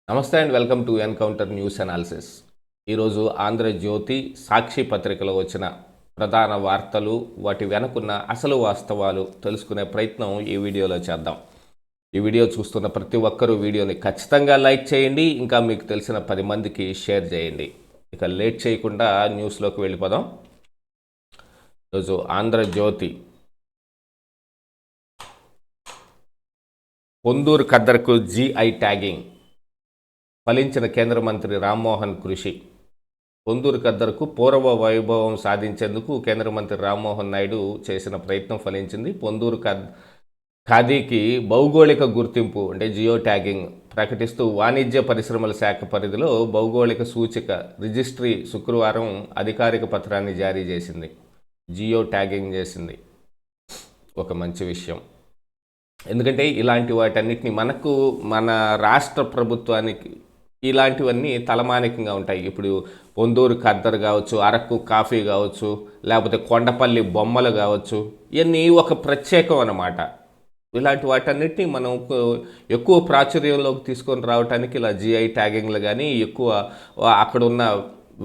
నమస్తే and welcome to encounter news analysis. ఈరోజు ఆంధ్రజ్యోతి, సాక్షి పత్రికలో వచ్చిన ప్రధాన వార్తలు, వాటి వెనుకున్న అసలు వాస్తవాలు తెలుసుకునే ప్రయత్నం ఈ వీడియోలో చేద్దాం. ఈ వీడియో చూస్తున్న ప్రతి ఒక్కరూ వీడియోని ఖచ్చితంగా లైక్ చేయండి, ఇంకా మీకు తెలిసిన 10 మందికి షేర్ చేయండి. ఇక లేట్ చేయకుండా న్యూస్లోకి వెళ్ళిపోదాం. ఈరోజు ఆంధ్రజ్యోతి, పొందూరు ఖద్దరుకు జీఐ ట్యాగింగ్, ఫలించిన కేంద్ర మంత్రి రామ్మోహన్ కృషి. పొందూరు ఖద్దరుకు పూర్వ వైభవం సాధించేందుకు కేంద్ర మంత్రి రామ్మోహన్ నాయుడు చేసిన ప్రయత్నం ఫలించింది. పొందూరు ఖాదీకి భౌగోళిక గుర్తింపు అంటే జియో ట్యాగింగ్ ప్రకటిస్తూ వాణిజ్య పరిశ్రమల శాఖ పరిధిలో భౌగోళిక సూచిక రిజిస్ట్రీ శుక్రవారం అధికారిక పత్రాన్ని జారీ చేసింది. జియో ట్యాగింగ్ చేసింది. ఒక మంచి విషయం. ఎందుకంటే ఇలాంటి వాటన్నిటిని మన రాష్ట్ర ప్రభుత్వానికి ఇలాంటివన్నీ తలమానికంగా ఉంటాయి. ఇప్పుడు పొందూరు ఖద్దరు కావచ్చు, అరకు కాఫీ కావచ్చు, లేకపోతే కొండపల్లి బొమ్మలు కావచ్చు, ఇవన్నీ ఒక ప్రత్యేకం అన్నమాట. ఇలాంటి వాటన్నిటిని మనం ఎక్కువ ప్రాచుర్యంలోకి తీసుకొని రావడానికి ఇలా జిఐ ట్యాగింగ్లు కానీ ఎక్కువ అక్కడ ఉన్న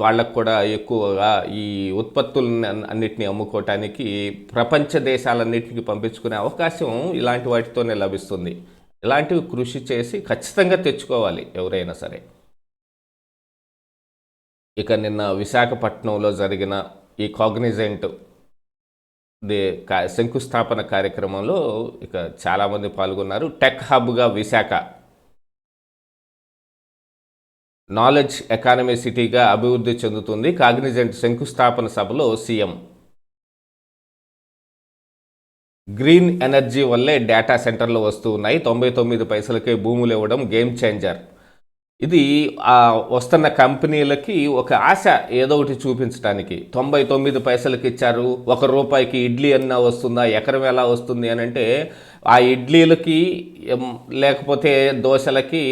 వాళ్ళకు కూడా ఎక్కువగా ఈ ఉత్పత్తులను అన్నిటిని అమ్ముకోవటానికి ప్రపంచ దేశాలన్నిటికీ పంపించుకునే అవకాశం ఇలాంటి వాటితోనే లభిస్తుంది. ఇలాంటివి కృషి చేసి ఖచ్చితంగా తెచ్చుకోవాలి ఎవరైనా సరే. ఇక నిన్న విశాఖపట్నంలో జరిగిన ఈ కాగ్నిజెంట్ శంకుస్థాపన కార్యక్రమంలో ఇక చాలామంది పాల్గొన్నారు. టెక్ హబ్గా విశాఖ నాలెడ్జ్ ఎకానమీ సిటీగా అభివృద్ధి చెందుతుంది. కాగ్నిజెంట్ శంకుస్థాపన సభలో సీఎం. గ్రీన్ ఎనర్జీ వల్లే డేటా సెంటర్లు వస్తూ ఉన్నాయి. 99 పైసలకే భూములు ఇవ్వడం గేమ్ చేంజర్. ఇది వస్తున్న కంపెనీలకి ఒక ఆశ, ఏదో ఒకటి చూపించడానికి. 99 పైసలకి ఇచ్చారు, ₹1 ఇడ్లీ అన్నా వస్తుందా, ఎకరం ఎలా వస్తుంది అని అంటే ఆ ఇడ్లీలకి లేకపోతే దోశలకి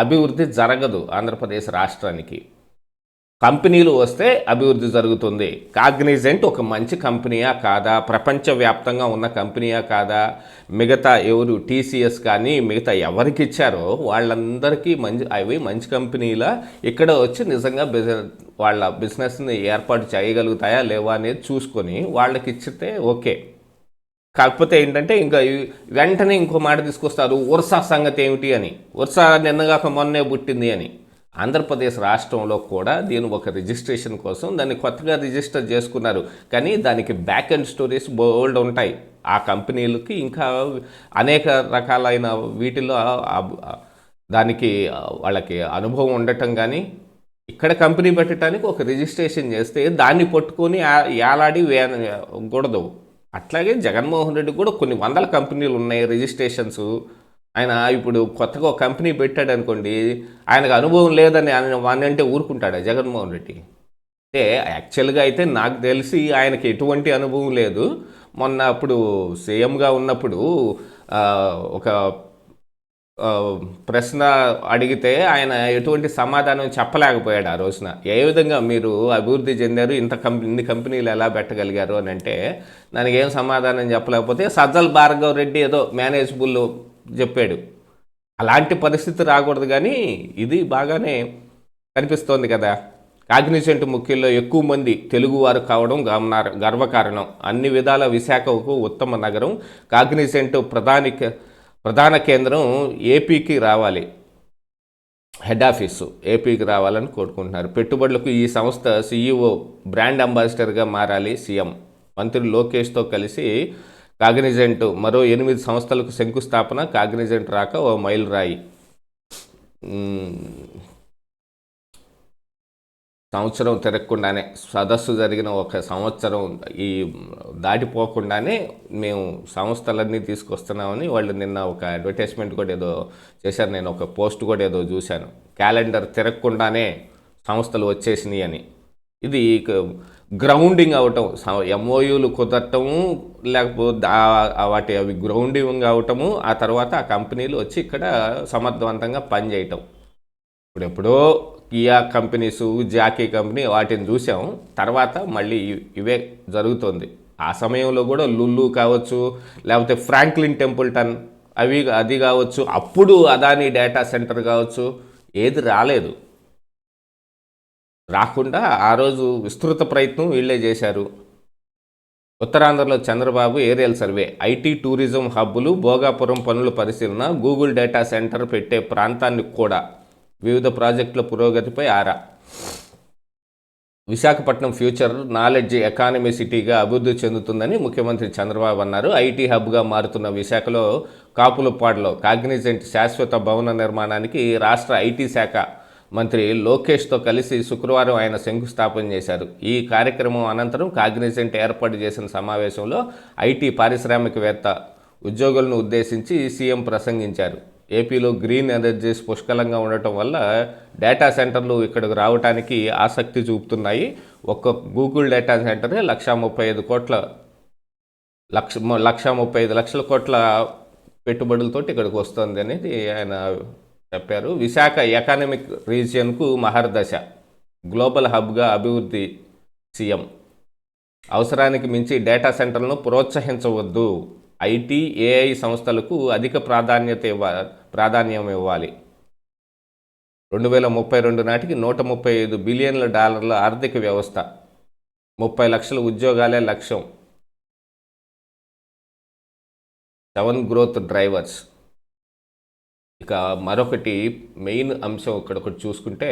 అభివృద్ధి జరగదు. ఆంధ్రప్రదేశ్ రాష్ట్రానికి కంపెనీలు వస్తే అభివృద్ధి జరుగుతుంది. కాగ్నిజెంట్ ఒక మంచి కంపెనీయా కాదా, ప్రపంచవ్యాప్తంగా ఉన్న కంపెనీయా కాదా, మిగతా ఎవరు టీసీఎస్ కానీ మిగతా ఎవరికి ఇచ్చారో వాళ్ళందరికీ అవి మంచి కంపెనీలా ఇక్కడ వచ్చి నిజంగా వాళ్ళ బిజినెస్ని ఏర్పాటు చేయగలుగుతాయా లేవా అనేది చూసుకొని వాళ్ళకి ఇచ్చితే ఓకే. కాకపోతే ఏంటంటే ఇంకా వెంటనే ఇంకో మాట తీసుకొస్తారు, ఉర్సా సంగతి ఏమిటి అని. ఉర్సా నిన్నగాక మొన్నే పుట్టింది అని. ఆంధ్రప్రదేశ్ రాష్ట్రంలో కూడా దీని ఒక రిజిస్ట్రేషన్ కోసం దాన్ని కొత్తగా రిజిస్టర్ చేసుకున్నారు. కానీ దానికి బ్యాక్ అండ్ స్టోరీస్ బోల్డ్ ఉంటాయి. ఆ కంపెనీలకి ఇంకా అనేక రకాలైన వీటిలో దానికి వాళ్ళకి అనుభవం ఉండటం కానీ ఇక్కడ కంపెనీ పెట్టడానికి ఒక రిజిస్ట్రేషన్ చేస్తే దాన్ని పట్టుకొని ఏలాడి కూడదు. అట్లాగే జగన్మోహన్ రెడ్డి కూడా కొన్ని వందల కంపెనీలు ఉన్నాయి రిజిస్ట్రేషన్స్. ఆయన ఇప్పుడు కొత్తగా ఒక కంపెనీ పెట్టాడు అనుకోండి, ఆయనకు అనుభవం లేదని ఆయన అంటే ఊరుకుంటాడా జగన్మోహన్ రెడ్డి? అంటే యాక్చువల్గా అయితే నాకు తెలిసి ఆయనకి ఎటువంటి అనుభవం లేదు. మొన్న అప్పుడు సీఎంగా ఉన్నప్పుడు ఒక ప్రశ్న అడిగితే ఆయన ఎటువంటి సమాధానం చెప్పలేకపోయాడు ఆ రోజున. ఏ విధంగా మీరు అభివృద్ధి చెందారు, ఇన్ని కంపెనీలు ఎలా పెట్టగలిగారు అని అంటే దానికి ఏం సమాధానం చెప్పలేకపోతే సజ్జల భార్గవ్ రెడ్డి ఏదో మేనేజబుల్ చెప్పాడు. అలాంటి పరిస్థితి రాకూడదు. కానీ ఇది బాగానే కనిపిస్తోంది కదా. కాగ్నిజెంట్ ముఖ్యంలో ఎక్కువ మంది తెలుగువారు కావడం గర్వకారణం. అన్ని విధాల విశాఖకు ఉత్తమ నగరం. కాగ్నిజెంట్ ప్రధాన కేంద్రం ఏపీకి రావాలి, హెడ్ ఆఫీసు ఏపీకి రావాలని కోరుకుంటున్నారు. పెట్టుబడులకు ఈ సంస్థ సీఈఓ బ్రాండ్ అంబాసిడర్గా మారాలి సీఎం. మంత్రి లోకేష్తో కలిసి కాగ్నిజెంట్ మరో 8 సంస్థలకు శంకుస్థాపన. కాగ్నిజెంట్ రాక ఓ మైలురాయి. సంవత్సరం తిరగకుండానే సదస్సు జరిగిన ఒక సంవత్సరం ఈ దాటిపోకుండానే మేము సంస్థలన్నీ తీసుకొస్తున్నామని వాళ్ళు నిన్న ఒక అడ్వర్టైజ్మెంట్ కూడా ఏదో చేశారు. నేను ఒక పోస్ట్ కూడా ఏదో చూశాను. క్యాలెండర్ తిరగకుండానే సంస్థలు వచ్చేసినాయి అని. ఇది గ్రౌండింగ్ అవటం, ఎంఓయూలు కుదరటము, లేకపోతే అవి గ్రౌండింగ్ అవటము, ఆ తర్వాత ఆ కంపెనీలు వచ్చి ఇక్కడ సమర్థవంతంగా పనిచేయటం. ఇప్పుడెప్పుడో కియా కంపెనీసు, జాకీ కంపెనీ వాటిని చూసాం. తర్వాత మళ్ళీ ఇవే జరుగుతుంది. ఆ సమయంలో కూడా లుల్లు కావచ్చు, లేకపోతే ఫ్రాంక్లిన్ టెంపుల్టన్ అది కావచ్చు, అప్పుడు అదానీ డేటా సెంటర్ కావచ్చు, ఏది రాలేదు. రాకుండా ఆ రోజు విస్తృత ప్రయత్నం వీళ్ళే చేశారు. ఉత్తరాంధ్రలో Chandrababu aerial survey, IT tourism హబ్బులు, భోగాపురం పనుల పరిశీలన, గూగుల్ డేటా సెంటర్ పెట్టే ప్రాంతాన్ని కూడా, వివిధ ప్రాజెక్టుల పురోగతిపై ఆరా. విశాఖపట్నం ఫ్యూచర్ నాలెడ్జ్ ఎకానమీ సిటీగా అభివృద్ధి చెందుతుందని ముఖ్యమంత్రి చంద్రబాబు అన్నారు. ఐటీ హబ్గా మారుతున్న విశాఖలో కాపులపాడులో కాగ్నిజెంట్ శాశ్వత భవన నిర్మాణానికి రాష్ట్ర ఐటీ శాఖ మంత్రి లోకేష్తో కలిసి శుక్రవారం ఆయన శంకుస్థాపన చేశారు. ఈ కార్యక్రమం అనంతరం కాగ్నిజెంట్ ఏర్పాటు చేసిన సమావేశంలో ఐటీ పారిశ్రామికవేత్త ఉద్యోగులను ఉద్దేశించి సీఎం ప్రసంగించారు. ఏపీలో గ్రీన్ ఎనర్జీస్ పుష్కలంగా ఉండటం వల్ల డేటా సెంటర్లు ఇక్కడికి రావడానికి ఆసక్తి చూపుతున్నాయి. ఒక్క గూగుల్ డేటా సెంటరే 1,35,00,000 కోట్ల పెట్టుబడులతోటి ఇక్కడికి వస్తుంది అనేది ఆయన చెప్పారు. విశాఖ ఎకానమిక్ రీజియన్కు మహర్దశ, గ్లోబల్ హబ్గా అభివృద్ధి. సీఎం అవసరానికి మించి డేటా సెంటర్లను ప్రోత్సహించవద్దు. ఐటీ, ఏఐ సంస్థలకు అధిక ప్రాధాన్యం ఇవ్వాలి. 2032 నాటికి $135 బిలియన్ల ఆర్థిక వ్యవస్థ, 30 లక్షల ఉద్యోగాలే లక్ష్యం. 7 గ్రోత్ డ్రైవర్స్. ఇక మరొకటి మెయిన్ అంశం ఇక్కడ ఒకటి చూసుకుంటే,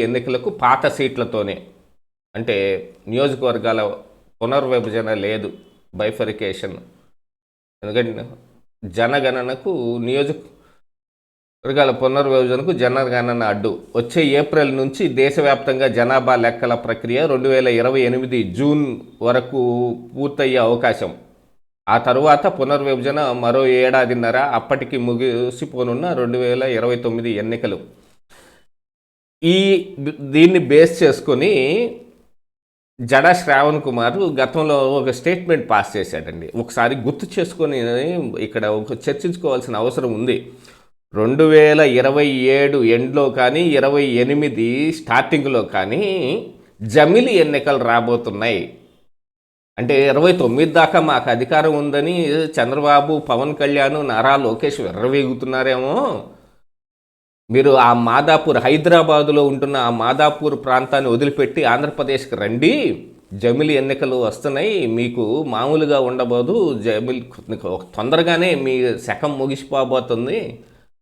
ఎన్నికలకు పాత సీట్లతోనే, అంటే నియోజకవర్గాల పునర్విభజన లేదు, బైఫరికేషన్. ఎందుకంటే జనగణనకు నియోజకవర్గాల పునర్విభజనకు జనగణన అడ్డు. వచ్చే ఏప్రిల్ నుంచి దేశవ్యాప్తంగా జనాభా లెక్కల ప్రక్రియ 2028 జూన్ వరకు పూర్తయ్యే అవకాశం. ఆ తరువాత పునర్విభజన మరో ఏడాదిన్నర, అప్పటికి ముగిసిపోనున్న 2029 ఎన్నికలు. దీన్ని బేస్ చేసుకొని జడా శ్రావణ్ కుమార్ గతంలో ఒక స్టేట్మెంట్ పాస్ చేశాడండి. ఒకసారి గుర్తు చేసుకొని ఇక్కడ ఒక చర్చించుకోవాల్సిన అవసరం ఉంది. 2027 ఎండ్లో కానీ 28 స్టార్టింగ్లో కానీ జమిలి ఎన్నికలు రాబోతున్నాయి. అంటే 29 దాకా మాకు అధికారం ఉందని చంద్రబాబు, పవన్ కళ్యాణ్, నారా లోకేష్ విర్రవీగుతున్నారేమో. మీరు ఆ మాదాపూర్, హైదరాబాదులో ఉంటున్న ఆ మాదాపూర్ ప్రాంతాన్ని వదిలిపెట్టి ఆంధ్రప్రదేశ్కి రండి, జమిలి ఎన్నికలు వస్తున్నాయి, మీకు మామూలుగా ఉండబోదు, జమిలి తొందరగానే మీ శకం ముగిసిపోబోతుంది,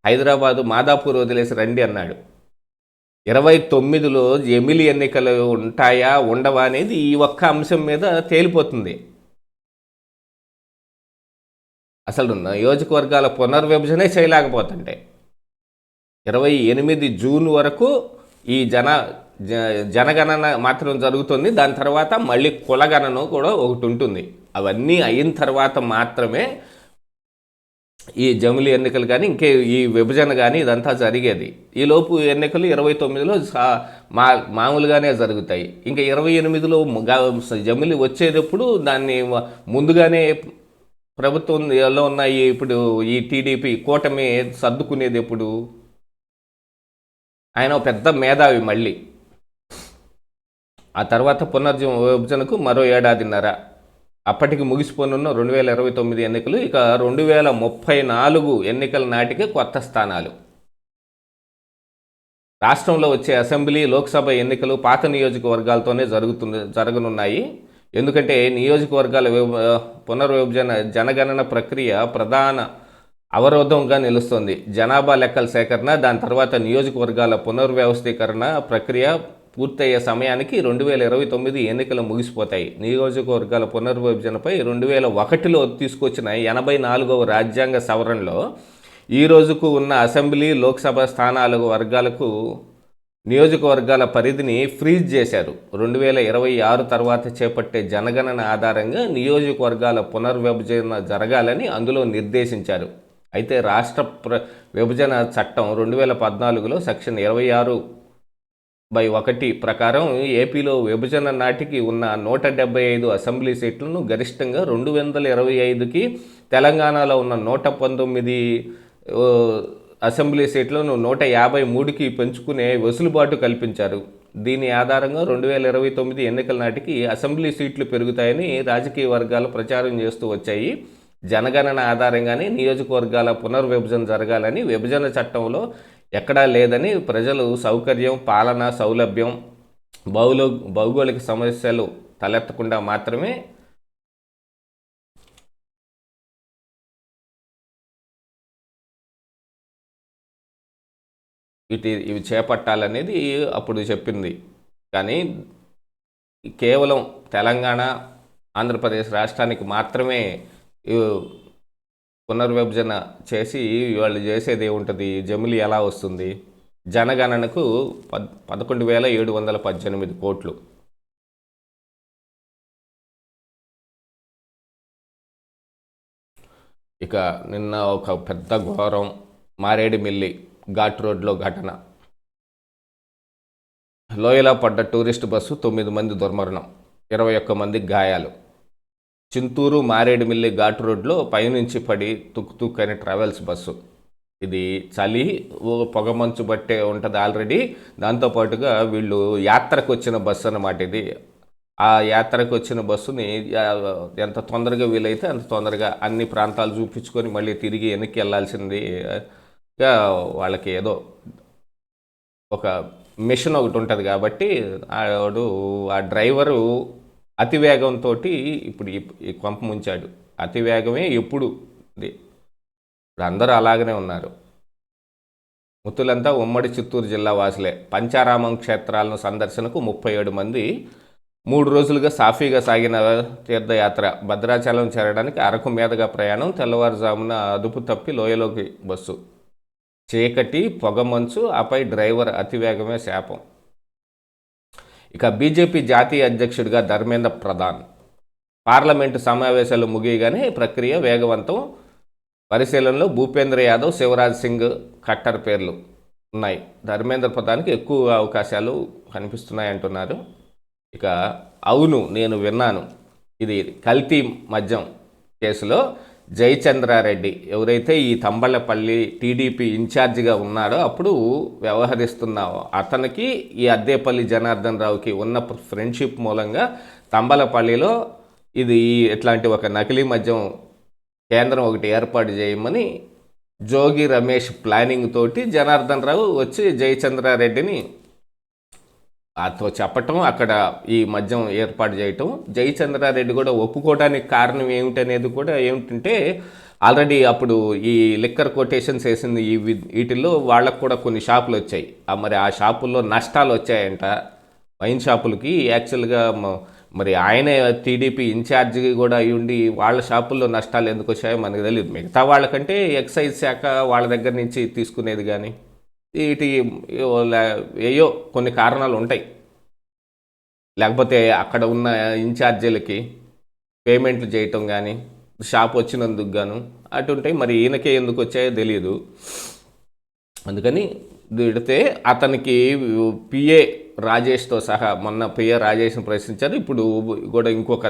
హైదరాబాదు మాదాపూర్ వదిలేసి రండి అన్నాడు. 29లో జమిలి ఎన్నికలు ఉంటాయా ఉండవా అనేది ఈ ఒక్క అంశం మీద తేలిపోతుంది. అసలు నియోజకవర్గాల పునర్విభజనే చేయలేకపోతుంటే 28 జూన్ వరకు ఈ జనగణన మాత్రం జరుగుతుంది. దాని తర్వాత మళ్ళీ కులగణన కూడా ఒకటి ఉంటుంది. అవన్నీ అయిన తర్వాత మాత్రమే ఈ జమిలి ఎన్నికలు కానీ ఇంకే ఈ విభజన కానీ ఇదంతా జరిగేది. ఈలోపు ఎన్నికలు 29లో మామూలుగానే జరుగుతాయి. ఇంకా 28లో జమిలి వచ్చేటప్పుడు దాన్ని ముందుగానే ప్రభుత్వంలో ఉన్న ఇప్పుడు ఈ టీడీపీ కూటమి సర్దుకునేది ఎప్పుడు? ఆయన పెద్ద మేధావి. మళ్ళీ ఆ తర్వాత పునర్విభజనకు మరో ఏడాదిన్నర, అప్పటికి ముగిసిపోనున్న 2029 ఎన్నికలు. ఇక 2034 ఎన్నికల నాటికి కొత్త స్థానాలు. రాష్ట్రంలో వచ్చే అసెంబ్లీ, లోక్సభ ఎన్నికలు పాత నియోజకవర్గాలతోనే జరగనున్నాయి. ఎందుకంటే నియోజకవర్గాల పునర్విభజన జనగణన ప్రక్రియ ప్రధాన అవరోధంగా నిలుస్తుంది. జనాభా లెక్కల సేకరణ, దాని తర్వాత నియోజకవర్గాల పునర్వ్యవస్థీకరణ ప్రక్రియ పూర్తయ్యే సమయానికి 2029 ఎన్నికలు ముగిసిపోతాయి. నియోజకవర్గాల పునర్విభజనపై 2001లో తీసుకొచ్చిన 84వ రాజ్యాంగ సవరణలో ఈ రోజుకు ఉన్న అసెంబ్లీ, లోక్సభ స్థానాల వర్గాలకు నియోజకవర్గాల పరిధిని ఫ్రీజ్ చేశారు. 2026 తర్వాత చేపట్టే జనగణన ఆధారంగా నియోజకవర్గాల పునర్విభజన జరగాలని అందులో నిర్దేశించారు. అయితే రాష్ట్ర విభజన చట్టం 2014లో సెక్షన్ 26/1 ప్రకారం ఏపీలో విభజన నాటికి ఉన్న 175 అసెంబ్లీ సీట్లను గరిష్టంగా 225కి, తెలంగాణలో ఉన్న 119 అసెంబ్లీ సీట్లను 153కి పెంచుకునే వెసులుబాటు కల్పించారు. దీని ఆధారంగా 2029 ఎన్నికల నాటికి అసెంబ్లీ సీట్లు పెరుగుతాయని రాజకీయ వర్గాలు ప్రచారం చేస్తూ వచ్చాయి. జనగణన ఆధారంగానే నియోజకవర్గాల పునర్విభజన జరగాలని విభజన చట్టంలో ఎక్కడా లేదని, ప్రజలు సౌకర్యం, పాలన సౌలభ్యం, భౌగోళిక సమస్యలు తలెత్తకుండా మాత్రమే ఇవి చేపట్టాలనేది అప్పుడు చెప్పింది. కానీ కేవలం తెలంగాణ, ఆంధ్రప్రదేశ్ రాష్ట్రానికి మాత్రమే పునర్విభజన చేసి వాళ్ళు చేసేది ఏముంటుంది? జమిలి ఎలా వస్తుంది? జనగణనకు 11,718 కోట్లు. ఇక నిన్న ఒక పెద్ద ఘోరం, మారేడుమిల్లి ఘాట్ రోడ్లో ఘటన. లోయలో పడ్డ టూరిస్ట్ బస్సు 9 మంది దుర్మరణం, 21 మందికి గాయాలు. చింతూరు మారేడుమిల్లి ఘాట్ రోడ్లో పైనుంచి పడి తుక్కుతుక్కైన ట్రావెల్స్ బస్సు. ఇది చలి, పొగమంచు బట్టే ఉంటుంది ఆల్రెడీ. దాంతోపాటుగా వీళ్ళు యాత్రకు వచ్చిన బస్సు అన్నమాట ఇది. ఆ యాత్రకు వచ్చిన బస్సుని ఎంత తొందరగా వీలైతే అంత తొందరగా అన్ని ప్రాంతాలు చూపించుకొని మళ్ళీ తిరిగి వెనక్కి వెళ్ళాల్సింది. వాళ్ళకి ఏదో ఒక మిషన్ ఒకటి ఉంటుంది కాబట్టి ఆ డ్రైవరు అతివేగంతో ఇప్పుడు ఈ కొంప ముంచాడు. అతివేగమే ఎప్పుడు అందరూ అలాగనే ఉన్నారు. మృతులంతా ఉమ్మడి చిత్తూరు జిల్లా వాసులే. పంచారామం క్షేత్రాలను సందర్శనకు 37 మంది. 3 రోజులుగా సాఫీగా సాగిన తీర్థయాత్ర. భద్రాచలం చేరడానికి అరకు మీదుగా ప్రయాణం. తెల్లవారుజామున అదుపు తప్పి లోయలోకి బస్సు. చీకటి, పొగమంచు, ఆపై డ్రైవర్ అతివేగమే శాపం. ఇక బీజేపీ జాతీయ అధ్యక్షుడిగా ధర్మేంద్ర ప్రధాన్. పార్లమెంటు సమావేశాలు ముగియగానే ప్రక్రియ వేగవంతం. పరిశీలనలో భూపేంద్ర యాదవ్, శివరాజ్ సింగ్ ఖట్టర్ పేర్లు ఉన్నాయి. ధర్మేంద్ర ప్రధాన్కి ఎక్కువ అవకాశాలు కనిపిస్తున్నాయి అంటున్నారు. ఇక అవును, నేను విన్నాను, ఇది కల్తీ మద్యం కేసులో జయచంద్రారెడ్డి ఎవరైతే ఈ తంబళ్ళపల్లి టీడీపీ ఇన్ఛార్జిగా ఉన్నాడో అప్పుడు వ్యవహరిస్తున్నావో అతనికి ఈ అద్దేపల్లి జనార్దన్ రావుకి ఉన్న ఫ్రెండ్షిప్ మూలంగా తంబలపల్లిలో ఇది ఇట్లాంటి ఒక నకిలీ మద్యం కేంద్రం ఒకటి ఏర్పాటు చేయమని జోగి రమేష్ ప్లానింగ్ తోటి జనార్దన్ రావు వచ్చి జయచంద్రారెడ్డిని అతో చెప్పటం, అక్కడ ఈ మద్యం ఏర్పాటు చేయటం. జయచంద్రారెడ్డి కూడా ఒప్పుకోవడానికి కారణం ఏమిటనేది కూడా ఏమిటంటే, ఆల్రెడీ అప్పుడు ఈ లిక్కర్ కొటేషన్స్ వేసింది వీటిల్లో వాళ్ళకు కూడా కొన్ని షాపులు వచ్చాయి. మరి ఆ షాపుల్లో నష్టాలు వచ్చాయంట వైన్ షాపులకి. యాక్చువల్గా మరి ఆయనే టీడీపీ ఇన్ఛార్జి కూడా అయ్యుండి వాళ్ళ షాపుల్లో నష్టాలు ఎందుకు వచ్చాయో మనకు తెలియదు. మిగతా వాళ్ళకంటే ఎక్సైజ్ శాఖ వాళ్ళ దగ్గర నుంచి తీసుకునేది, కానీ వీటి ఏయో కొన్ని కారణాలు ఉంటాయి. లేకపోతే అక్కడ ఉన్న ఇన్ఛార్జీలకి పేమెంట్లు చేయటం కానీ, షాప్ వచ్చినందుకు గాను అటు ఉంటాయి. మరి ఈయనకే ఎందుకు వచ్చాయో తెలియదు. అందుకని పెడితే అతనికి పిఏ రాజేష్తో సహా మొన్న పిఏ రాజేష్ని ప్రశ్నించారు. ఇప్పుడు కూడా ఇంకొక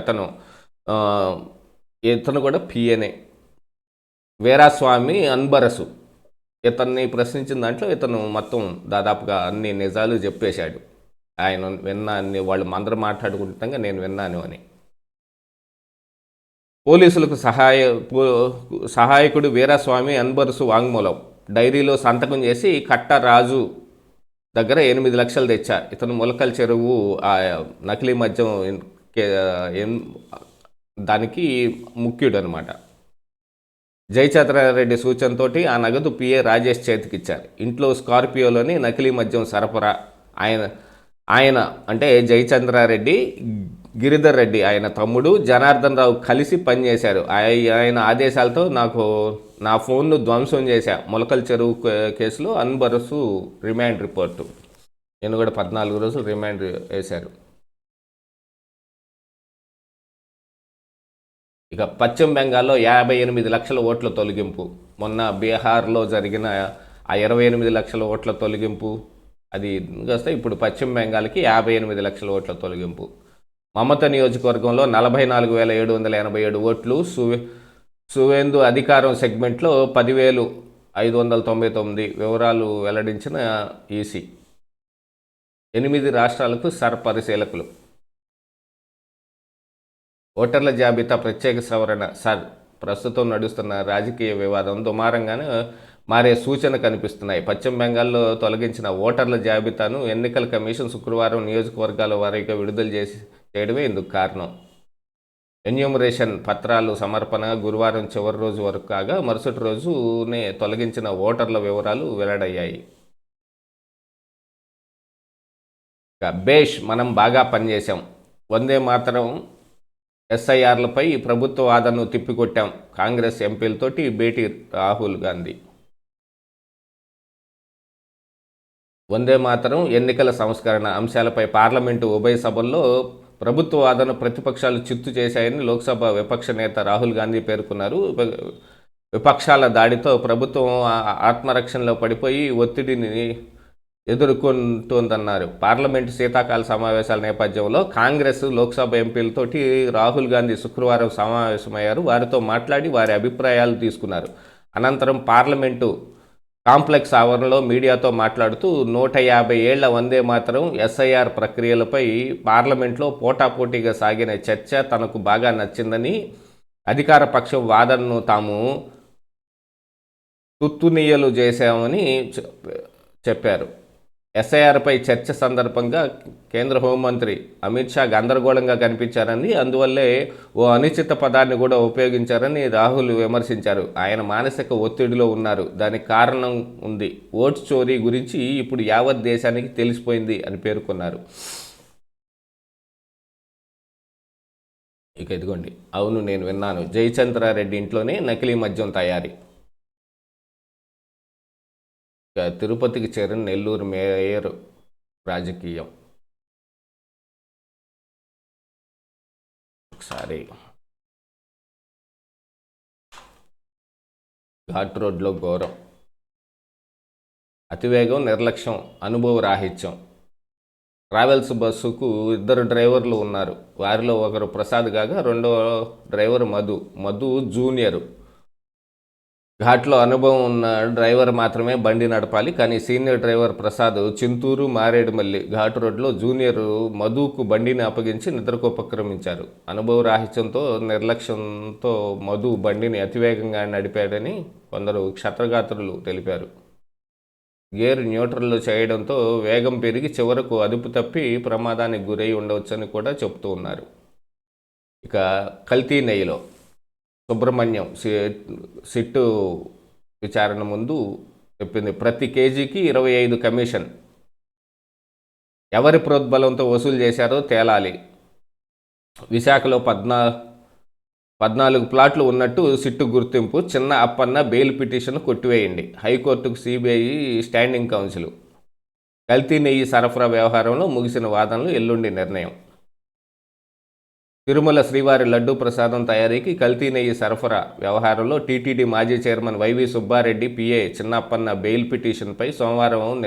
ఇతను కూడా పిఏనే, వీరాస్వామి అన్బరసు. ఇతన్ని ప్రశ్నించిన దాంట్లో ఇతను మొత్తం దాదాపుగా అన్ని నిజాలు చెప్పేశాడు. ఆయన విన్నా అన్ని, వాళ్ళు అందరూ మాట్లాడుకుంటాగా నేను విన్నాను అని. పోలీసులకు సహాయకుడు వీరాస్వామి అన్బరసు వాంగ్మూలం. డైరీలో సంతకం చేసి కట్టరాజు దగ్గర 8 లక్షలు తెచ్చా. ఇతను ములకల్ చెరువు ఆ నకిలీ మద్యం దానికి ముఖ్యుడు అనమాట. జయచంద్రారెడ్డి సూచనతోటి ఆ నగదు పిఏ రాజేష్ చేతికిచ్చారు. ఇంట్లో స్కార్పియోలోని నకిలీ మద్యం సరఫరా. ఆయన అంటే జయచంద్రారెడ్డి, గిరిధర్ రెడ్డి ఆయన తమ్ముడు జనార్దన్ రావు కలిసి పనిచేశారు. ఆయన ఆదేశాలతో నా ఫోన్ను ధ్వంసం చేశా. ములకల్ చెరువు కేసులో అన్బరసు రిమాండ్ రిపోర్టు. నేను కూడా 14 రోజులు రిమాండ్ వేశారు. ఇక పశ్చిమ బెంగాల్లో 58 లక్షల ఓట్ల తొలగింపు. మొన్న బీహార్లో జరిగిన ఆ 28 లక్షల ఓట్ల తొలగింపు అది వస్తే ఇప్పుడు పశ్చిమ బెంగాల్కి 58 లక్షల ఓట్ల తొలగింపు. మమత నియోజకవర్గంలో 44,787 ఓట్లు. సువేందు అధికారం సెగ్మెంట్లో 10,599 వివరాలు వెల్లడించిన ఈసీ. 8 రాష్ట్రాలకు పరిశీలకులు. ఓటర్ల జాబితా ప్రత్యేక సవరణ ప్రస్తుతం నడుస్తున్న రాజకీయ వివాదం దుమారంగానే మారే సూచన కనిపిస్తున్నాయి. పశ్చిమ బెంగాల్లో తొలగించిన ఓటర్ల జాబితాను ఎన్నికల కమిషన్ శుక్రవారం నియోజకవర్గాల వారీగా విడుదల చేయడమే ఇందుకు కారణం. ఎన్యూమరేషన్ పత్రాలు సమర్పణ గురువారం చివరి రోజు వరకు కాగా మరుసటి రోజునే తొలగించిన ఓటర్ల వివరాలు వెల్లడయ్యాయి. మనం బాగా పనిచేశాం, వందే మాతరం ఎస్ఐఆర్లపై ప్రభుత్వ వాదనను తిప్పికొట్టాం. కాంగ్రెస్ ఎంపీలతోటి భేటీ రాహుల్ గాంధీ. వందే మాతరం ఎన్నికల సంస్కరణ అంశాలపై పార్లమెంటు ఉభయ సభల్లో ప్రభుత్వ వాదన ప్రతిపక్షాలు చిత్తు చేశాయని లోక్సభ విపక్ష నేత రాహుల్ గాంధీ పేర్కొన్నారు. విపక్షాల దాడితో ప్రభుత్వం ఆత్మరక్షణలో పడిపోయి ఒత్తిడిని ఎదుర్కొంటోందన్నారు. పార్లమెంటు శీతాకాల సమావేశాల నేపథ్యంలో కాంగ్రెస్ లోక్సభ ఎంపీలతోటి రాహుల్ గాంధీ శుక్రవారం సమావేశమయ్యారు. వారితో మాట్లాడి వారి అభిప్రాయాలు తీసుకున్నారు. అనంతరం పార్లమెంటు కాంప్లెక్స్ ఆవరణలో మీడియాతో మాట్లాడుతూ 150 ఏళ్ల వందే మాతరం ఎస్ఐఆర్ ప్రక్రియలపై పార్లమెంట్లో పోటాపోటీగా సాగిన చర్చ తనకు బాగా నచ్చిందని, అధికార పక్షం వాదనను తాము తుత్తునియలు చేశామని చెప్పారు. ఎస్ఐఆర్పై చర్చ సందర్భంగా కేంద్ర హోంమంత్రి అమిత్ షా గందరగోళంగా కనిపించారని, అందువల్లే ఓ అనిశ్చిత పదాన్ని కూడా ఉపయోగించారని రాహుల్ విమర్శించారు. ఆయన మానసిక ఒత్తిడిలో ఉన్నారు, దానికి కారణం ఉంది. ఓట్స్ చోరీ గురించి ఇప్పుడు యావత్ దేశానికి తెలిసిపోయింది అని పేర్కొన్నారు. ఇక ఇదిగోండి, అవును నేను విన్నాను, జయచంద్రారెడ్డి ఇంట్లోనే నకిలీ మద్యం తయారీ. తిరుపతికి చేరిన నెల్లూరు మేయర్ రాజకీయం. ఒకసారి ఘాట్ రోడ్లో ఘోరం, అతివేగం, నిర్లక్ష్యం, అనుభవ రాహిత్యం. ట్రావెల్స్ బస్సుకు 2 డ్రైవర్లు ఉన్నారు. వారిలో ఒకరు ప్రసాద్ కాగా రెండో డ్రైవర్ మధు జూనియరు. ఘాట్లో అనుభవం ఉన్న డ్రైవర్ మాత్రమే బండి నడపాలి. కానీ సీనియర్ డ్రైవర్ ప్రసాద్ చింతూరు మారేడుమల్లి ఘాటు రోడ్లో జూనియర్ మధుకు బండిని అప్పగించి నిద్రకు ఉపక్రమించారు. అనుభవ రాహిత్యంతో నిర్లక్ష్యంతో మధు బండిని అతివేగంగా నడిపాడని కొందరు క్షత్రగాత్రులు తెలిపారు. గేర్ న్యూట్రల్లో చేయడంతో వేగం పెరిగి చివరకు అదుపు తప్పి ప్రమాదానికి గురై ఉండవచ్చని కూడా చెబుతూ ఉన్నారు. ఇక కల్తీ నెయ్యిలో సుబ్రహ్మణ్యం సిట్టు విచారణ ముందు చెప్పింది, ప్రతి కేజీకి 25 కమిషన్. ఎవరి ప్రోద్బలంతో వసూలు చేశారో తేలాలి. విశాఖలో 14 ప్లాట్లు ఉన్నట్టు సిట్టు గుర్తింపు. చిన్న అప్పన్న బెయిల్ పిటిషన్ కొట్టివేయండి. హైకోర్టుకు సిబిఐ స్టాండింగ్ కౌన్సిల్. కల్తీ నెయ్యి సరఫరా వ్యవహారంలో ముగిసిన వాదనలు, ఎల్లుండి నిర్ణయం. తిరుమల శ్రీవారి లడ్డూ ప్రసాదం తయారీకి కల్తీ నెయ్యి సరఫరా వ్యవహారంలో టీటీడీ మాజీ chairman YV Subbareddy PA Chinnappanna bail పిటిషన్పై సోమవారం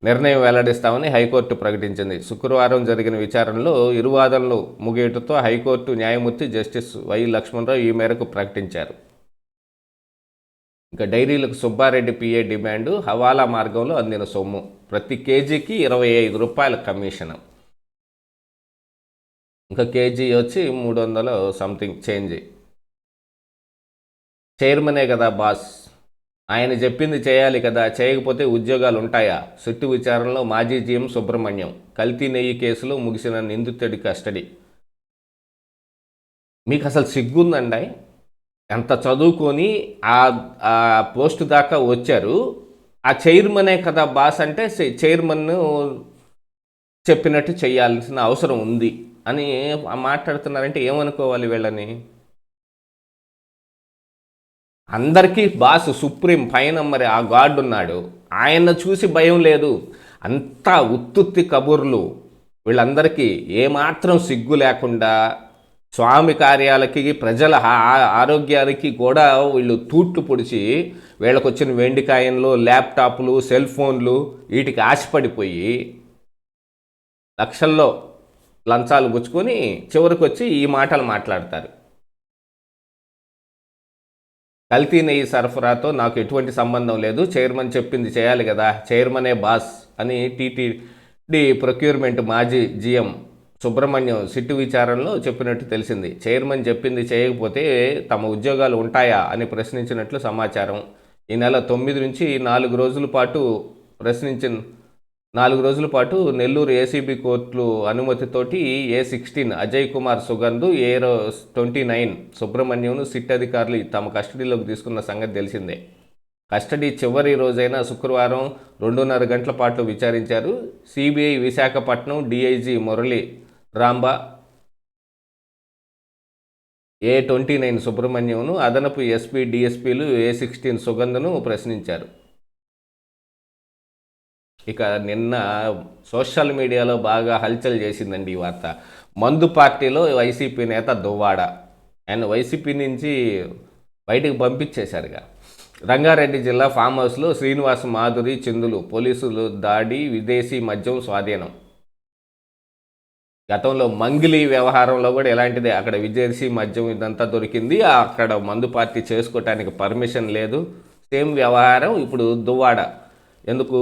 నిర్ణయం వెల్లడిస్తామని హైకోర్టు ప్రకటించింది. శుక్రవారం జరిగిన విచారణలో ఇరు వాదనలు ముగియటంతో హైకోర్టు న్యాయమూర్తి జస్టిస్ వై లక్ష్మణరావు ఈ మేరకు ప్రకటించారు. ఇంకా డైరీలకు సుబ్బారెడ్డి పిఏ డిమాండు, హవాలా మార్గంలో అందిన సొమ్ము. ప్రతి కేజీకి 25 రూపాయల కమిషన్. ఇంకా కేజీ వచ్చి 300 సంథింగ్ చేంజ్. చైర్మనే కదా బాస్, ఆయన చెప్పింది చేయాలి కదా, చేయకపోతే ఉద్యోగాలు ఉంటాయా? సిట్టు విచారణలో మాజీ జీఎం సుబ్రహ్మణ్యం. కల్తీ నెయ్యి కేసులో ముగిసిన నిందితుడి కస్టడీ. మీకు అసలు సిగ్గుందండి? ఎంత చదువుకొని ఆ పోస్టు దాకా వచ్చారు. ఆ చైర్మనే కదా బాస్ అంటే చైర్మన్ చెప్పినట్టు చేయాల్సిన అవసరం ఉంది అని మాట్లాడుతున్నారంటే ఏమనుకోవాలి వీళ్ళని? అందరికీ బాస్ సుప్రీం పైన మరి ఆ గాడ్ ఉన్నాడు, ఆయన చూసి భయం లేదు. అంతా ఉత్తుత్తి కబుర్లు. వీళ్ళందరికీ ఏమాత్రం సిగ్గు లేకుండా స్వామి కార్యాలకి ప్రజల ఆరోగ్యానికి కూడా వీళ్ళు తూట్లు పొడిచి వీళ్ళకు వచ్చిన వెండికాయన్లు, ల్యాప్టాప్లు, సెల్ ఫోన్లు వీటికి ఆశపడిపోయి లక్షల్లో లంచాలు పుచ్చుకొని చివరికి వచ్చి ఈ మాటలు మాట్లాడతారు. కల్తీ నెయ్యి సరఫరాతో నాకు ఎటువంటి సంబంధం లేదు, చైర్మన్ చెప్పింది చేయాలి కదా, చైర్మనే బాస్ అని ప్రొక్యూర్మెంట్ మాజీ జీఎం సుబ్రహ్మణ్యం సిట్టు విచారణలో చెప్పినట్టు తెలిసింది. చైర్మన్ చెప్పింది చేయకపోతే తమ ఉద్యోగాలు ఉంటాయా అని ప్రశ్నించినట్లు సమాచారం. ఈ నెల 9 నుంచి 4 రోజుల పాటు 4 రోజుల పాటు నెల్లూరు ఏసీబీ కోర్టులు అనుమతితోటి A16 అజయ్ కుమార్ సుగంధ్, A29 సుబ్రహ్మణ్యంను సిట్ అధికారులు తమ కస్టడీలోకి తీసుకున్న సంగతి తెలిసిందే. కస్టడీ చివరి రోజైన శుక్రవారం 2.5 గంటల పాటు విచారించారు. CBI Visakhapatnam DIG Murali రాంబా A29 సుబ్రహ్మణ్యంను, అదనపు ఎస్పీ డిఎస్పీలు A16 సుగంధ్ను ప్రశ్నించారు. ఇక నిన్న సోషల్ మీడియాలో బాగా హల్చల్ చేసిందండి ఈ వార్త. మందు పార్టీలో వైసీపీ నేత దువ్వాడ ఆయన వైసీపీ నుంచి బయటకు పంపించేశారుగా. రంగారెడ్డి జిల్లా ఫామ్ హౌస్లో శ్రీనివాస్, మాధురి, చందులు పోలీసులు దాడి, విదేశీ మద్యం స్వాధీనం. గతంలో మంగిలి వ్యవహారంలో కూడా ఎలాంటిదే, అక్కడ విదేశీ మద్యం ఇదంతా దొరికింది, అక్కడ మందు పార్టీ చేసుకోవటానికి పర్మిషన్ లేదు. సేమ్ వ్యవహారం ఇప్పుడు దువ్వాడ. ఎందుకు?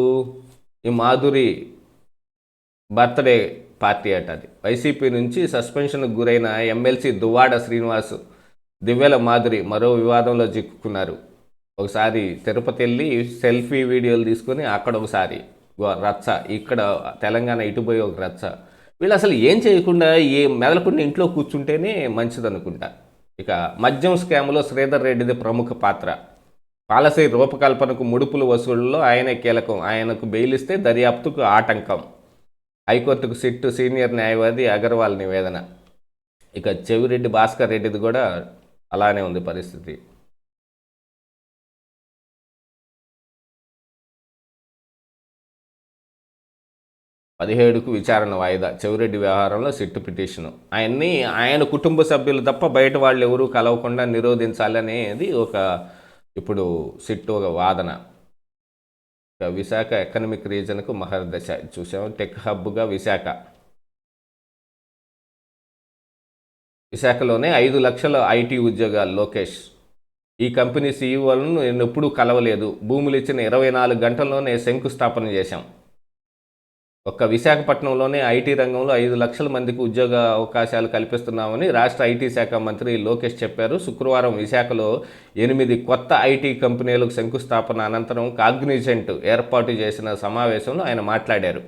ఈ మాధురి బర్త్డే పార్టీ అట. అది వైసీపీ నుంచి సస్పెన్షన్కు గురైన ఎమ్మెల్సీ దువ్వాడ శ్రీనివాస్, దివ్యల మాధురి మరో వివాదంలో చిక్కుకున్నారు. ఒకసారి తిరుపతి వెళ్ళి సెల్ఫీ వీడియోలు తీసుకొని అక్కడ ఒకసారి రచ్చ, ఇక్కడ తెలంగాణ ఇటుపోయి ఒక రచ్చ. వీళ్ళు అసలు ఏం చేయకుండా మెదలకుండా ఇంట్లో కూర్చుంటేనే మంచిదనుకుంటా. ఇక మద్యం స్కామ్లో శ్రీధర్ రెడ్డిది ప్రముఖ పాత్ర. పాలసీ రూపకల్పనకు ముడుపులు వసూళ్లలో ఆయనే కీలకం. ఆయనకు బెయిల్ ఇస్తే దర్యాప్తుకు ఆటంకం. హైకోర్టుకు సిట్టు సీనియర్ న్యాయవాది అగర్వాల్ నివేదన. ఇక చెవిరెడ్డి భాస్కర్ రెడ్డిది కూడా అలానే ఉంది పరిస్థితి. 17కు విచారణ వాయిదా. చెవిరెడ్డి వ్యవహారంలో సిట్టు పిటిషను. ఆయన కుటుంబ సభ్యులు తప్ప బయట వాళ్ళు ఎవరూ కలవకుండా నిరోధించాలనేది ఇప్పుడు సిట్టు ఒక వాదన. విశాఖ ఎకనమిక్ రీజన్కు మహర్దశ చూసాము. టెక్ హబ్గా విశాఖలోనే 5 లక్షల ఐటీ ఉద్యోగాలు. లోకేష్ ఈ కంపెనీ సీఈఓలను నేను ఎప్పుడూ కలవలేదు. భూములు ఇచ్చిన 24 గంటల్లోనే శంకుస్థాపన చేశాం. ఒక్క విశాఖపట్నంలోనే ఐటీ రంగంలో 5 లక్షల మందికి ఉద్యోగ అవకాశాలు కల్పిస్తున్నామని రాష్ట్ర ఐటీ శాఖ మంత్రి లోకేష్ చెప్పారు. శుక్రవారం విశాఖలో 8 కొత్త ఐటీ కంపెనీలకు శంకుస్థాపన అనంతరం కాగ్నిజెంట్ ఏర్పాటు చేసిన సమావేశంలో ఆయన మాట్లాడారు.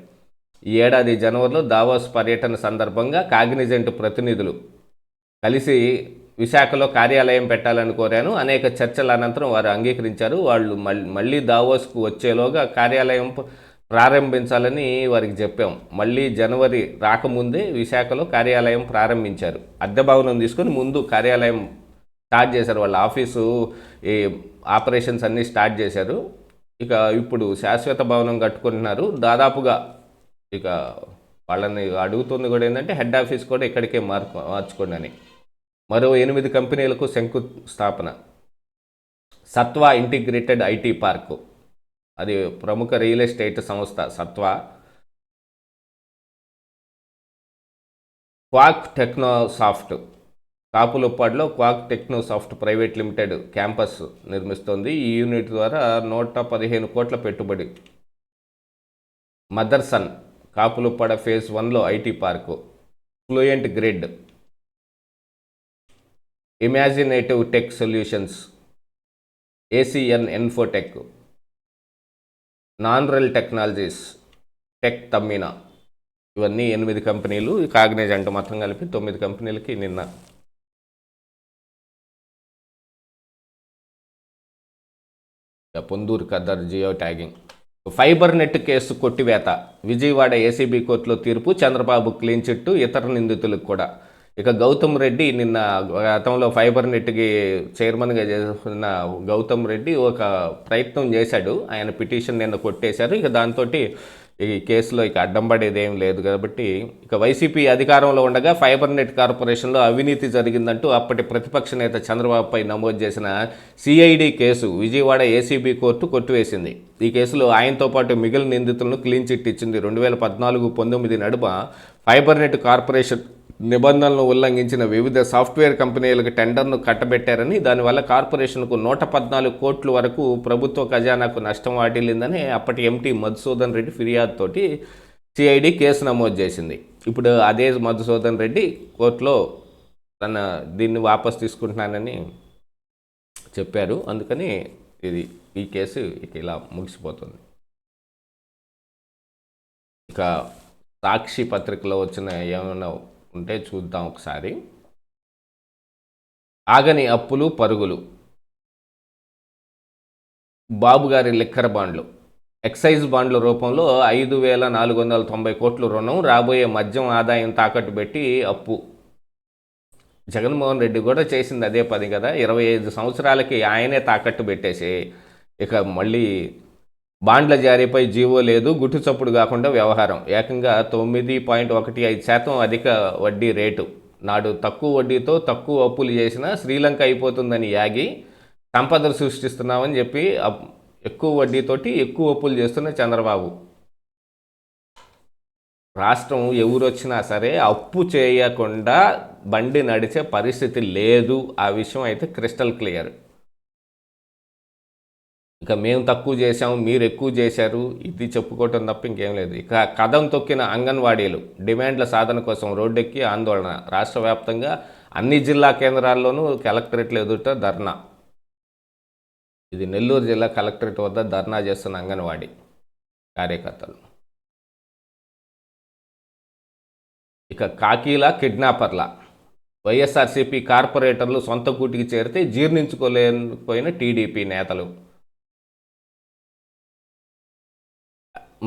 ఈ ఏడాది జనవరిలో దావోస్ పర్యటన సందర్భంగా కాగ్నిజెంట్ ప్రతినిధులు కలిసి విశాఖలో కార్యాలయం పెట్టాలని కోరాను. అనేక చర్చల అనంతరం వారు అంగీకరించారు. వాళ్ళు మళ్ళీ దావోస్కు వచ్చేలోగా కార్యాలయం ప్రారంభించాలని వారికి చెప్పాం. మళ్ళీ జనవరి రాకముందే విశాఖలో కార్యాలయం ప్రారంభించారు. అద్దె భవనం తీసుకొని ముందు కార్యాలయం స్టార్ట్ చేశారు. వాళ్ళ ఆఫీసు ఈ ఆపరేషన్స్ అన్నీ స్టార్ట్ చేశారు. ఇక ఇప్పుడు శాశ్వత భవనం కట్టుకుంటున్నారు. దాదాపుగా ఇక వాళ్ళని అడుగుతుంది కూడా ఏంటంటే హెడ్ ఆఫీస్ కూడా ఇక్కడికే మార్చుకోండి అని. మరో 8 కంపెనీలకు శంకుస్థాపన. సత్వా ఇంటిగ్రేటెడ్ ఐటీ పార్కు, అది ప్రముఖ రియల్ ఎస్టేట్ సంస్థ సత్వా. క్వాక్ టెక్నోసాఫ్ట్ కాపులుప్పాడులో quack technosoft private limited campus నిర్మిస్తోంది. ఈ యూనిట్ ద్వారా 115 కోట్ల పెట్టుబడి. మదర్సన్ కాపులుప్పాడ ఫేజ్ 1లో IT park. Fluent grid, imaginative tech solutions, ACN infotech, నాన్రెల్ టెక్నాలజీస్, టెక్ తమ్మినా. ఇవన్నీ 8 కంపెనీలు. కాగ్నిజెంట్ మొత్తం కలిపి 9 కంపెనీలకి నిన్న. పొందూరు ఖద్దర్ geo tagging. Fibre net case కొట్టివేత. విజయవాడ ఏసీబీ కోర్టులో తీర్పు. చంద్రబాబు క్లీన్ చిట్టు, ఇతర నిందితులకు కూడా. ఇక గౌతమ్ రెడ్డి నిన్న గతంలో ఫైబర్ నెట్కి చైర్మన్గా చేసిన గౌతమ్ రెడ్డి ఒక ప్రయత్నం చేశాడు. ఆయన పిటిషన్ నిన్న కొట్టేశారు. ఇక దాంతో ఈ కేసులో ఇక అడ్డం పడేది ఏం లేదు కాబట్టి ఇక వైసీపీ అధికారంలో ఉండగా ఫైబర్ నెట్ కార్పొరేషన్లో అవినీతి జరిగిందంటూ అప్పటి ప్రతిపక్ష నేత చంద్రబాబుపై నమోదు చేసిన CID case Vijayawada ACB court కొట్టివేసింది. ఈ కేసులో ఆయనతో పాటు మిగిలిన నిందితులను క్లీన్ చిట్ ఇచ్చింది. 2014-19 నడుమ ఫైబర్ నెట్ కార్పొరేషన్ నిబంధనలను ఉల్లంఘించిన వివిధ సాఫ్ట్వేర్ కంపెనీలకు టెండర్ను కట్టబెట్టారని, దానివల్ల కార్పొరేషన్కు 114 కోట్ల వరకు ప్రభుత్వ ఖజానాకు నష్టం వాటిల్లిందని అప్పటి ఎంటీ మధుసూదన్ రెడ్డి ఫిర్యాదుతోటి సిఐడి కేసు నమోదు చేసింది. ఇప్పుడు అదే మధుసూదన్ రెడ్డి కోర్టులో దీన్ని వాపసు తీసుకుంటున్నానని చెప్పారు. అందుకని ఈ కేసు ఇలా ముగిసిపోతుంది. ఇక సాక్షి పత్రికలో వచ్చిన ఏమైనా ఉంటే చూద్దాం ఒకసారి. ఆగని అప్పులు పరుగులు, బాబు గారి లిక్కర్ బాండ్లు, ఎక్సైజ్ బాండ్ల రూపంలో 5,490 కోట్ల రుణం, రాబోయే మద్యం ఆదాయం తాకట్టు పెట్టి అప్పు. జగన్మోహన్ రెడ్డి కూడా చేసింది అదే పని కదా. 25 సంవత్సరాలకి ఆయనే తాకట్టు పెట్టేసి ఇక మళ్ళీ బాండ్ల జారీపై జీవో లేదు, గుట్టు చప్పుడు కాకుండా వ్యవహారం. ఏకంగా 9.15% అధిక వడ్డీ రేటు. నాడు తక్కువ వడ్డీతో తక్కువ అప్పులు చేసినా శ్రీలంక అయిపోతుందని యాగి సంపదలు సృష్టిస్తున్నామని చెప్పి ఎక్కువ వడ్డీతోటి ఎక్కువ అప్పులు చేస్తున్న చంద్రబాబు. రాష్ట్రం ఎవరొచ్చినా సరే అప్పు చేయకుండా బండి నడిచే పరిస్థితి లేదు. ఆ విషయం అయితే క్రిస్టల్ క్లియర్. ఇక మేము తక్కువ చేసాము, మీరు ఎక్కువ చేశారు, ఇది చెప్పుకోవటం తప్ప ఇంకేం లేదు. ఇక కదం తొక్కిన అంగన్వాడీలు డిమాండ్ల సాధన కోసం రోడ్డెక్కి ఆందోళన. రాష్ట్ర వ్యాప్తంగా అన్ని జిల్లా కేంద్రాల్లోనూ కలెక్టరేట్ల ఎదుట ధర్నా. ఇది నెల్లూరు జిల్లా కలెక్టరేట్ వద్ద ధర్నా చేస్తున్న అంగన్వాడీ కార్యకర్తలు. ఇక కాకీల కిడ్నాపర్ల, వైఎస్ఆర్సీపీ కార్పొరేటర్లు సొంత కూటికి చేరితే జీర్ణించుకోలేకపోయిన టీడీపీ నేతలు.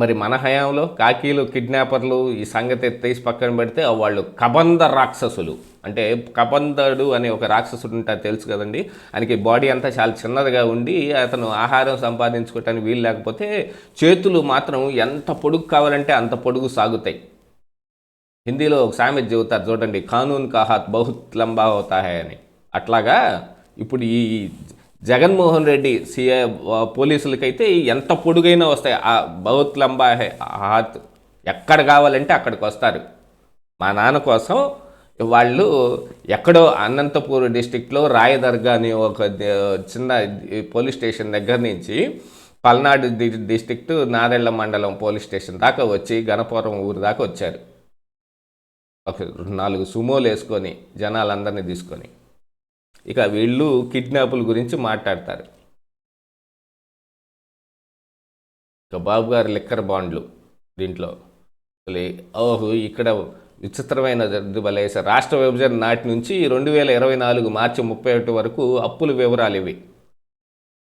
మరి మన హయాంలో కాకీలు కిడ్నాపర్లు ఈ సంగతి తీసి పక్కన పెడితే వాళ్ళు కబంధ రాక్షసులు. అంటే కబంధుడు అనే ఒక రాక్షసుడు ఉంటారు, తెలుసు కదండి. ఆయనకి బాడీ అంతా చాలా చిన్నదిగా ఉండి అతను ఆహారం సంపాదించుకోవటానికి వీలు లేకపోతే చేతులు మాత్రం ఎంత పొడుగు కావాలంటే అంత పొడుగు సాగుతాయి. హిందీలో ఒక సామెత చెబుతారు చూడండి, కానూన్ కా హాత్ బహుత్ లంబా హోతా హై అని. అట్లాగా ఇప్పుడు ఈ జగన్మోహన్ రెడ్డి పోలీసులకైతే ఎంత పొడుగైనా వస్తాయి. ఆ బహుత్ లంబా హాత్ ఎక్కడ కావాలంటే అక్కడికి వస్తారు. మా నాన్న కోసం వాళ్ళు ఎక్కడో అనంతపూర్ డిస్టిక్లో రాయదర్గా అని ఒక చిన్న పోలీస్ స్టేషన్ దగ్గర నుంచి పల్నాడు డిస్టిక్ట్ నాదెళ్ల మండలం పోలీస్ స్టేషన్ దాకా వచ్చి గణపురం ఊరు దాకా వచ్చారు. ఒక 4 సుమోలు వేసుకొని జనాలందరినీ తీసుకొని. ఇక వీళ్ళు కిడ్నాపుల గురించి మాట్లాడతారు. ఇక బాబు గారి లిక్కర్ బాండ్లు దీంట్లో ఇక్కడ విచిత్రమైన బలేసారు. రాష్ట్ర విభజన నాటి నుంచి 2024 మార్చి 31 వరకు అప్పుల వివరాలు ఇవి.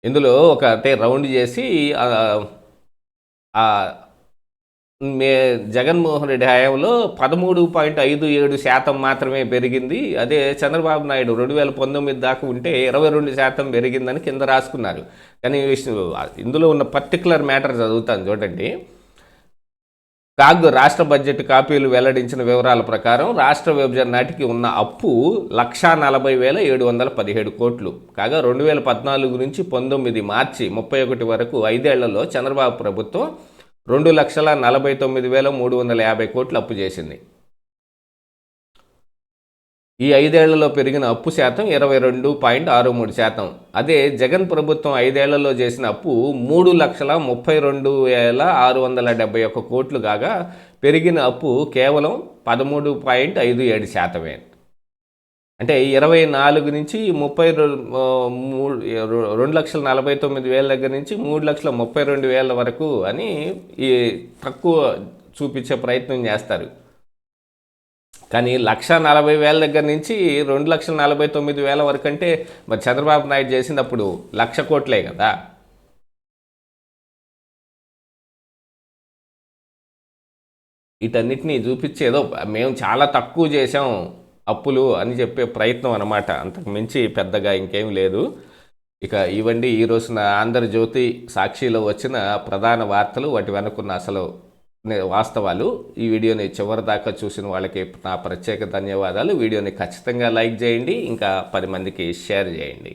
ఇందులో ఒకటే రౌండ్ చేసి జగన్మోహన్ రెడ్డి హయాంలో 13.57% మాత్రమే పెరిగింది. అదే చంద్రబాబు నాయుడు 2019 దాకా ఉంటే 22% పెరిగిందని కింద రాసుకున్నారు. కానీ ఇందులో ఉన్న పర్టికులర్ మ్యాటర్ చదువుతాను చూడండి. కాగ్ రాష్ట్ర బడ్జెట్ కాపీలు వెల్లడించిన వివరాల ప్రకారం రాష్ట్ర విభజన నాటికి ఉన్న అప్పు 1,40,717 కోట్లు కాగా 2014 నుంచి 19 మార్చి 31 వరకు 5 ఏళ్లలో చంద్రబాబు ప్రభుత్వం 2,49,350 కోట్లు అప్పు చేసింది. ఈ 5 ఏళ్లలో పెరిగిన అప్పు శాతం 22.63%. అదే జగన్ ప్రభుత్వం 5 ఏళ్లలో చేసిన అప్పు 3,32,671 కోట్లు కాగా పెరిగిన అప్పు కేవలం 13.57%. అంటే 24 నుంచి 2,49,000 దగ్గర నుంచి 3,32,000 వరకు అని ఈ తక్కువ చూపించే ప్రయత్నం చేస్తారు. కానీ 1,40,000 దగ్గర నుంచి 2,49,000 వరకు అంటే మరి చంద్రబాబు నాయుడు చేసినప్పుడు 1,00,000 కోట్లే కదా. వీటన్నిటినీ చూపించేదో మేము చాలా తక్కువ చేసాం అప్పులు అని చెప్పే ప్రయత్నం అన్నమాట. అంతకు మించి పెద్దగా ఇంకేం లేదు. ఇక ఇవండి ఈ రోజున ఆంధ్రజ్యోతి సాక్షిలో వచ్చిన ప్రధాన వార్తలు, వాటి వెనుకున్న అసలు వాస్తవాలు. ఈ వీడియోని చివరి దాకా చూసిన వాళ్ళకి నా ప్రత్యేక ధన్యవాదాలు. వీడియోని ఖచ్చితంగా లైక్ చేయండి, ఇంకా 10 మందికి షేర్ చేయండి.